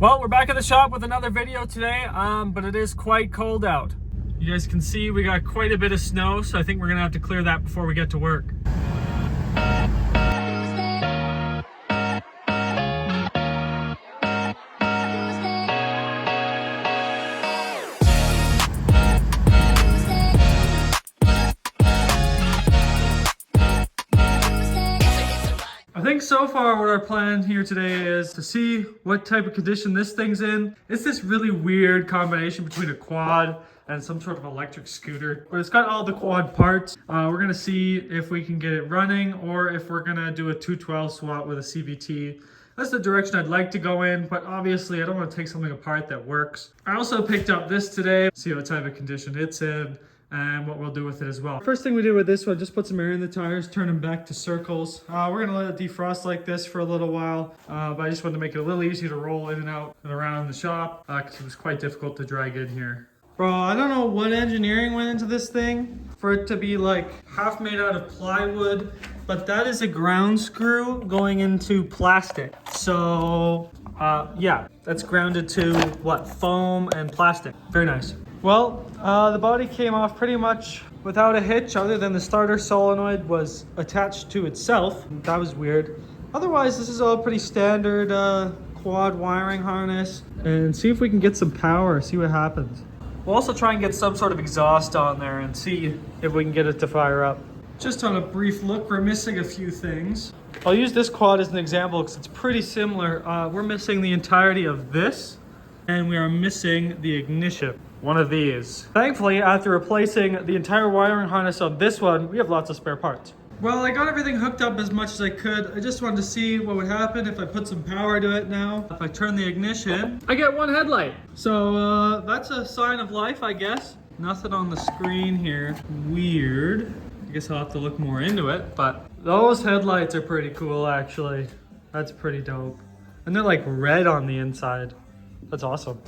Well, we're back at the shop with another video today, but it is quite cold out. You guys can see we got quite a bit of snow, so I think we're gonna have to clear that before we get to work. I think so far what our plan here today is to see what type of condition this thing's in. It's this really weird combination between a quad and some sort of electric scooter, but it's got all the quad parts. We're gonna see if we can get it running or if we're gonna do a 212 swap with a CVT. That's the direction I'd like to go in, but obviously I don't want to take something apart that works. I also picked up this today, see what type of condition it's in and what we'll do with it as well. First thing we did with this one, just put some air in the tires, turn them back to circles. We're gonna let it defrost like this for a little while, but I just wanted to make it a little easier to roll in and out and around the shop because it was quite difficult to drag in here. Bro, I don't know what engineering went into this thing for it to be like half made out of plywood, but that is a ground screw going into plastic. So yeah, that's grounded to what, foam and plastic. Very nice. Well, the body came off pretty much without a hitch, other than the starter solenoid was attached to itself. That was weird. Otherwise, this is all pretty standard quad wiring harness. And see if we can get some power, see what happens. We'll also try and get some sort of exhaust on there and see if we can get it to fire up. Just on a brief look, we're missing a few things. I'll use this quad as an example because it's pretty similar. We're missing the entirety of this, and we are missing the ignition. One of these. Thankfully, after replacing the entire wiring harness on this one, we have lots of spare parts. Well, I got everything hooked up as much as I could. I just wanted to see what would happen if I put some power to it now. If I turn the ignition, I get one headlight. So that's a sign of life, I guess. Nothing on the screen here. Weird. I guess I'll have to look more into it, but those headlights are pretty cool, actually. That's pretty dope. And they're like red on the inside. That's awesome.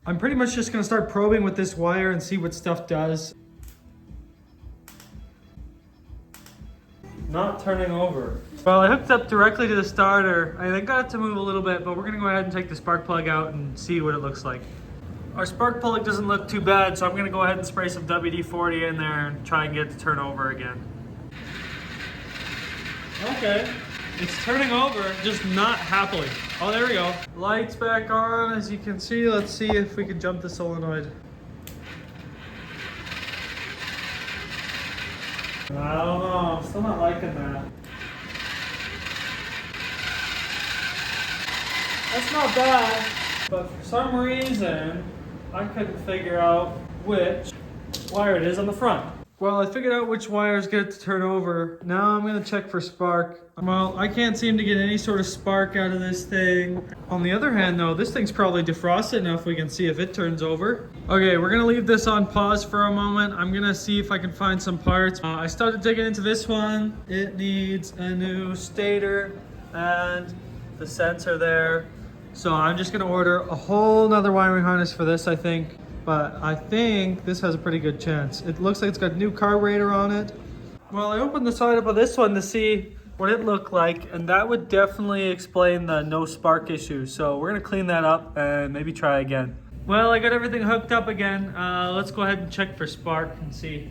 I'm pretty much just gonna start probing with this wire and see what stuff does. Not turning over. Well, I hooked up directly to the starter. I got it to move a little bit, but we're gonna go ahead and take the spark plug out and see what it looks like. Our spark plug doesn't look too bad, so I'm gonna go ahead and spray some WD-40 in there and try and get it to turn over again. Okay. It's turning over, just not happily. Oh, there we go. Lights back on, as you can see. Let's see if we can jump the solenoid. I don't know, I'm still not liking that. That's not bad, but for some reason, I couldn't figure out which wire it is on the front. Well, I figured out which wires get it to turn over. Now I'm gonna check for spark. Well, I can't seem to get any sort of spark out of this thing. On the other hand though, this thing's probably defrosted enough we can see if it turns over. Okay, we're gonna leave this on pause for a moment. I'm gonna see if I can find some parts. I started digging into this one. It needs a new stator and the sensor there. So I'm just gonna order a whole nother wiring harness for this, I think. But I think this has a pretty good chance. It looks like it's got a new carburetor on it. Well, I opened the side up of this one to see what it looked like, and that would definitely explain the no spark issue. So we're gonna clean that up and maybe try again. Well, I got everything hooked up again. Let's go ahead and check for spark and see.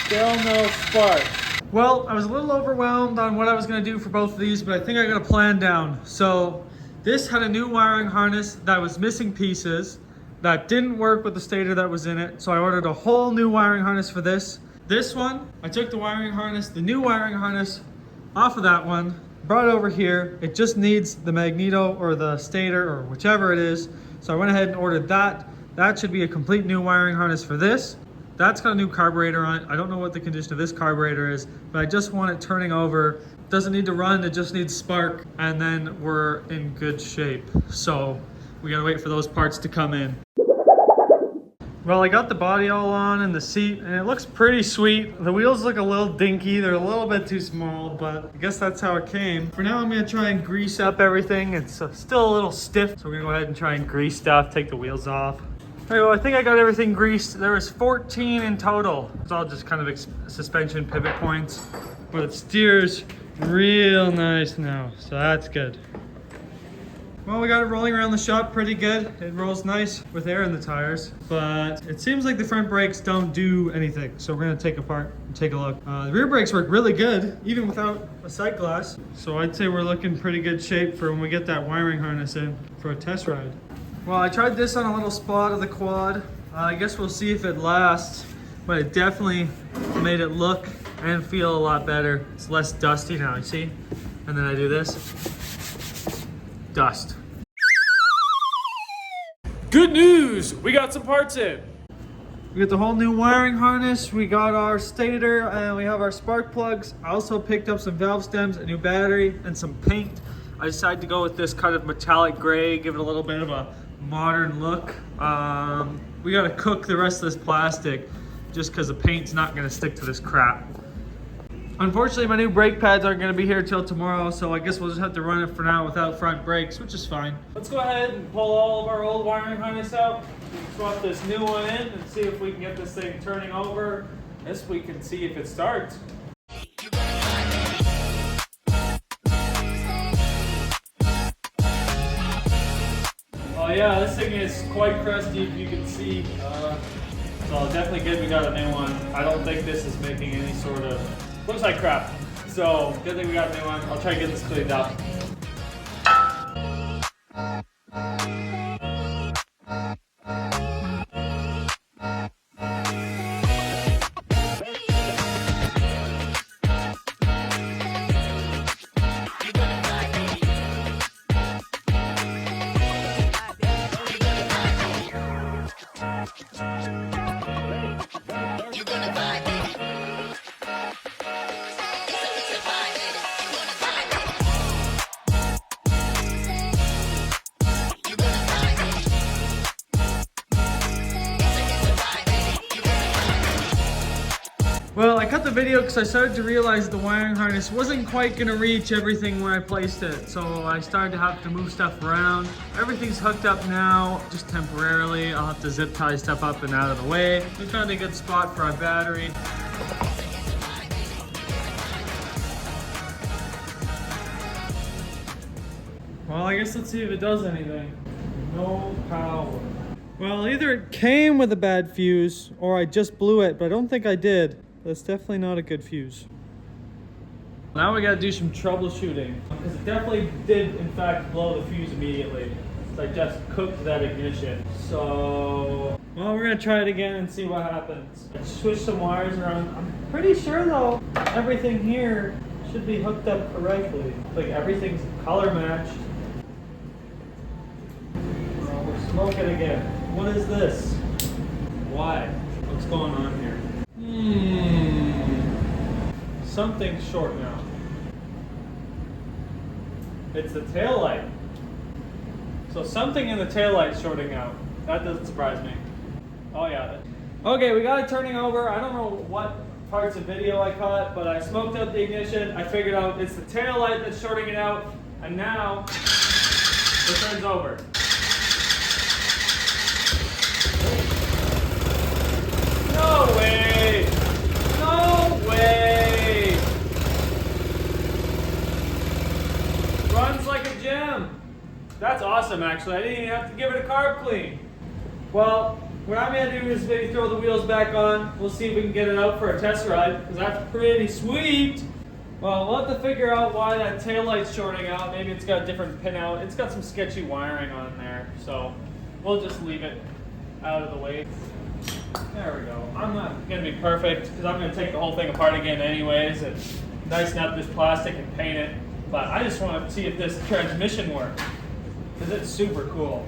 Still no spark. Well, I was a little overwhelmed on what I was gonna do for both of these, but I think I got a plan down. So this had a new wiring harness that was missing pieces. That didn't work with the stator that was in it, so I ordered a whole new wiring harness for this. This one, I took the wiring harness, the new wiring harness, off of that one, brought it over here. It just needs the magneto or the stator or whichever it is. So I went ahead and ordered that. That should be a complete new wiring harness for this. That's got a new carburetor on it. I don't know what the condition of this carburetor is, but I just want it turning over. It doesn't need to run, it just needs spark, and then we're in good shape. So we gotta wait for those parts to come in. Well, I got the body all on and the seat, and it looks pretty sweet. The wheels look a little dinky. They're a little bit too small, but I guess that's how it came. For now, I'm gonna try and grease up everything. It's still a little stiff, so we're gonna go ahead and try and grease stuff, take the wheels off. All right, well, I think I got everything greased. There was 14 in total. It's all just kind of suspension pivot points, but it steers real nice now, so that's good. Well, we got it rolling around the shop pretty good. It rolls nice with air in the tires, but it seems like the front brakes don't do anything. So we're gonna take apart and take a look. The rear brakes work really good, even without a sight glass. So I'd say we're looking pretty good shape for when we get that wiring harness in for a test ride. Well, I tried this on a little spot of the quad. I guess we'll see if it lasts, but it definitely made it look and feel a lot better. It's less dusty now, you see? And then I do this. Dust. Good news! We got some parts in. We got the whole new wiring harness, we got our stator, and we have our spark plugs. I also picked up some valve stems, a new battery, and some paint. I decided to go with this kind of metallic gray, give it a little bit of a modern look. We gotta cook the rest of this plastic just because the paint's not gonna stick to this crap. Unfortunately, my new brake pads aren't going to be here till tomorrow, so I guess we'll just have to run it for now without front brakes, which is fine. Let's go ahead and pull all of our old wiring harness out, swap this new one in, and see if we can get this thing turning over. This we can see if it starts. Oh yeah, this thing is quite crusty, if you can see. So definitely good we got a new one. I don't think this is making any sort of... Looks like crap. So, good thing we got a new one. I'll try to get this cleaned up. Well, I cut the video because I started to realize the wiring harness wasn't quite going to reach everything where I placed it. So I started to have to move stuff around. Everything's hooked up now, just temporarily. I'll have to zip tie stuff up and out of the way. We found a good spot for our battery. Well, I guess let's see if it does anything. No power. Well, either it came with a bad fuse or I just blew it, but I don't think I did. That's definitely not a good fuse. Now we gotta do some troubleshooting, because it definitely did in fact blow the fuse immediately. So I just cooked that ignition. So, well, we're gonna try it again and see what happens. I switched some wires around. I'm pretty sure though, everything here should be hooked up correctly. Like everything's color matched. Oh, we're smoking again. What is this? Why? What's going on here? Something's short now. It's the tail light. So something in the tail light's shorting out. That doesn't surprise me. Oh yeah. Okay, we got it turning over. I don't know what parts of video I caught, but I smoked up the ignition. I figured out it's the tail light that's shorting it out, and now it turns over. No way! No way! Runs like a gem. That's awesome, actually. I didn't even have to give it a carb clean. Well, what I'm going to do is maybe throw the wheels back on. We'll see if we can get it out for a test ride, because that's pretty sweet. Well, we'll have to figure out why that tail light's shorting out. Maybe it's got a different pin out. It's got some sketchy wiring on there, so we'll just leave it out of the way. There we go. I'm not going to be perfect because I'm going to take the whole thing apart again anyways and nice up this plastic and paint it. But I just want to see if this transmission works because it's super cool.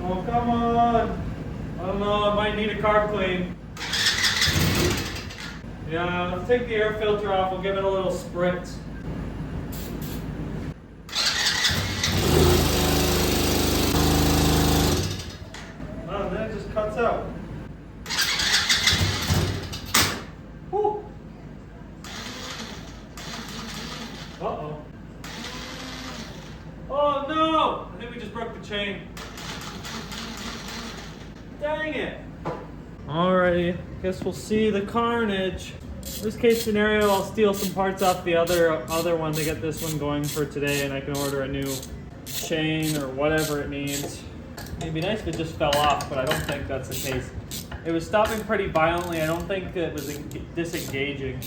Oh, come on. I don't know. I might need a carb clean. Yeah, let's take the air filter off. We'll give it a little spritz. And then it just cuts out. Woo. Uh-oh. Oh no! I think we just broke the chain. Dang it. Alrighty, guess we'll see the carnage. Worst case scenario, I'll steal some parts off the other one to get this one going for today, and I can order a new chain or whatever it needs. It'd be nice if it just fell off, but I don't think that's the case. It was stopping pretty violently. I don't think it was disengaging.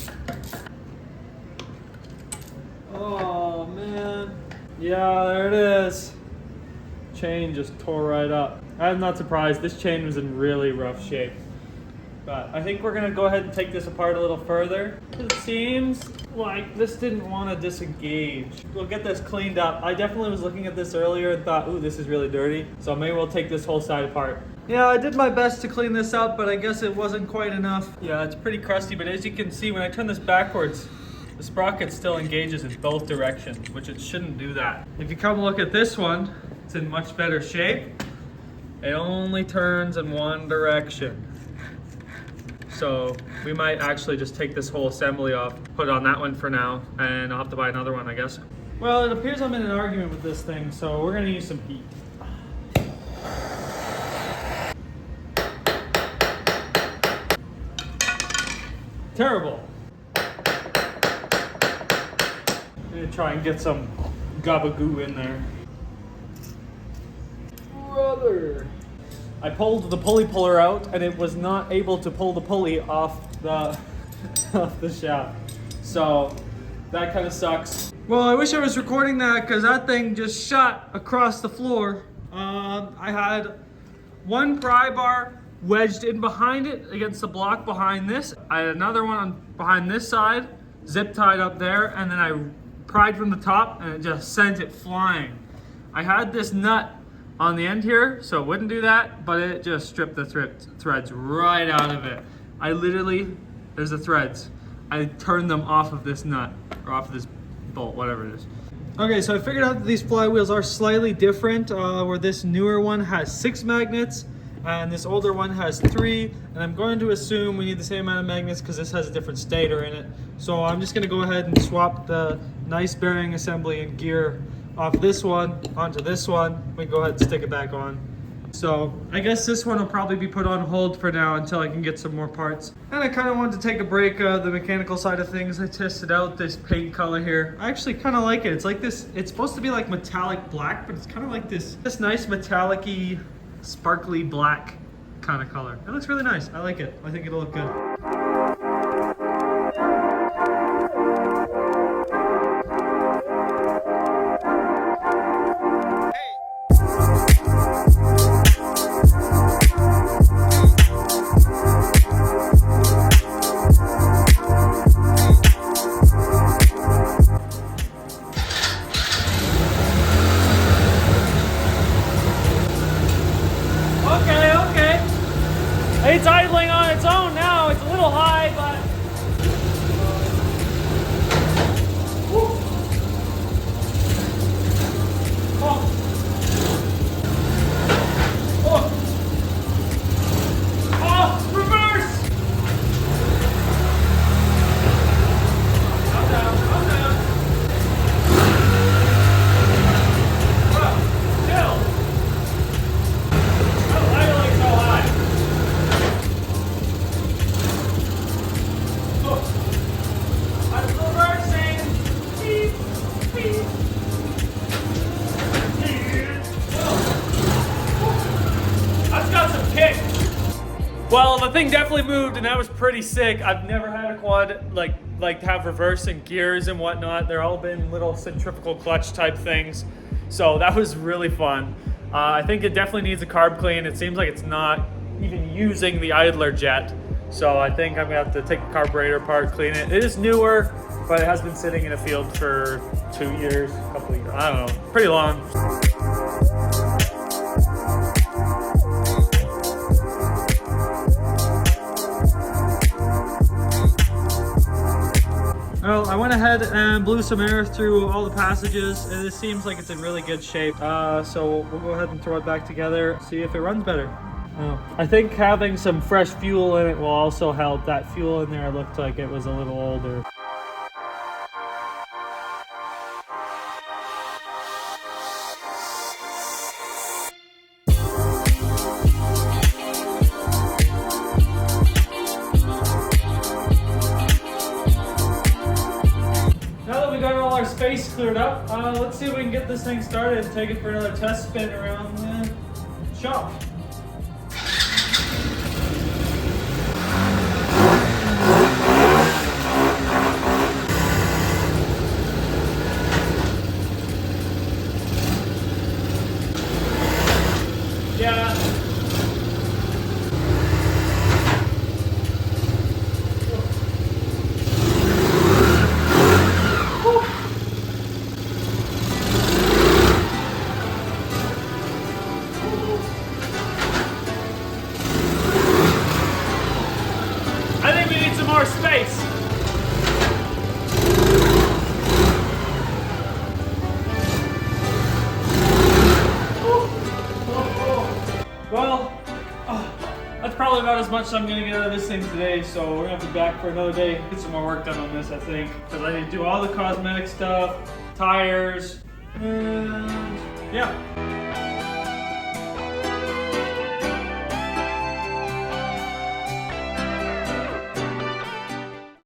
Oh man. Yeah, there it is. Chain just tore right up. I'm not surprised. This chain was in really rough shape. But I think we're gonna go ahead and take this apart a little further. It seems like this didn't want to disengage. We'll get this cleaned up. I definitely was looking at this earlier and thought, ooh, this is really dirty. So maybe we'll take this whole side apart. Yeah, I did my best to clean this up, but I guess it wasn't quite enough. Yeah, it's pretty crusty, but as you can see, when I turn this backwards, the sprocket still engages in both directions, which it shouldn't do that. If you come look at this one, it's in much better shape. It only turns in one direction. So we might actually just take this whole assembly off, put it on that one for now, and I'll have to buy another one, I guess. Well, it appears I'm in an argument with this thing, so we're gonna use some heat. Terrible. I'm gonna try and get some gabagoo in there. Brother. I pulled the pulley puller out and it was not able to pull the pulley off the shaft. So that kind of sucks. Well, I wish I was recording that because that thing just shot across the floor. I had one pry bar wedged in behind it against the block behind this. I had another one behind this side, zip tied up there, and then I pried from the top and it just sent it flying. I had this nut on the end here, so it wouldn't do that, but it just stripped the threads right out of it. I literally, there's the threads. I turned them off of this nut, or off of this bolt, whatever it is. Okay, so I figured out that these flywheels are slightly different, where this newer one has 6 magnets, and this older one has 3, and I'm going to assume we need the same amount of magnets because this has a different stator in it. So I'm just gonna go ahead and swap the nice bearing assembly and gear off this one onto this one. We can go ahead and stick it back on. So I guess this one will probably be put on hold for now until I can get some more parts. And I kind of wanted to take a break the mechanical side of things. I tested out this paint color here. I actually kind of like it. It's like this, it's supposed to be like metallic black, but it's kind of like this nice metallic-y, sparkly black kind of color. It looks really nice. I like it. I think it'll look good. It's idling on its own now. It's a little high, but... Oh. Oh. Oh, reverse! I'm down, I'm down. Wow, chill. I'm idling so high. Well, the thing definitely moved, and that was pretty sick. I've never had a quad like have reverse and gears and whatnot. They're all been little centrifugal clutch type things, so that was really fun. I think it definitely needs a carb clean. It seems like it's not even using the idler jet, so I think I'm gonna have to take the carburetor apart, clean it. It is newer, but it has been sitting in a field for 2 years, a couple of years, I don't know, pretty long. Well, I went ahead and blew some air through all the passages, and it seems like it's in really good shape. So we'll go ahead and throw it back together, see if it runs better. I think having some fresh fuel in it will also help. That fuel in there looked like it was a little older. cleared up. Let's see if we can get this thing started and take it for another test spin around the shop. Yeah. I think we need some more space. Well, that's probably about as much as I'm gonna get out of this thing today, so we're gonna have to be back for another day. Get some more work done on this, I think, because I need to do all the cosmetic stuff, tires, and yeah.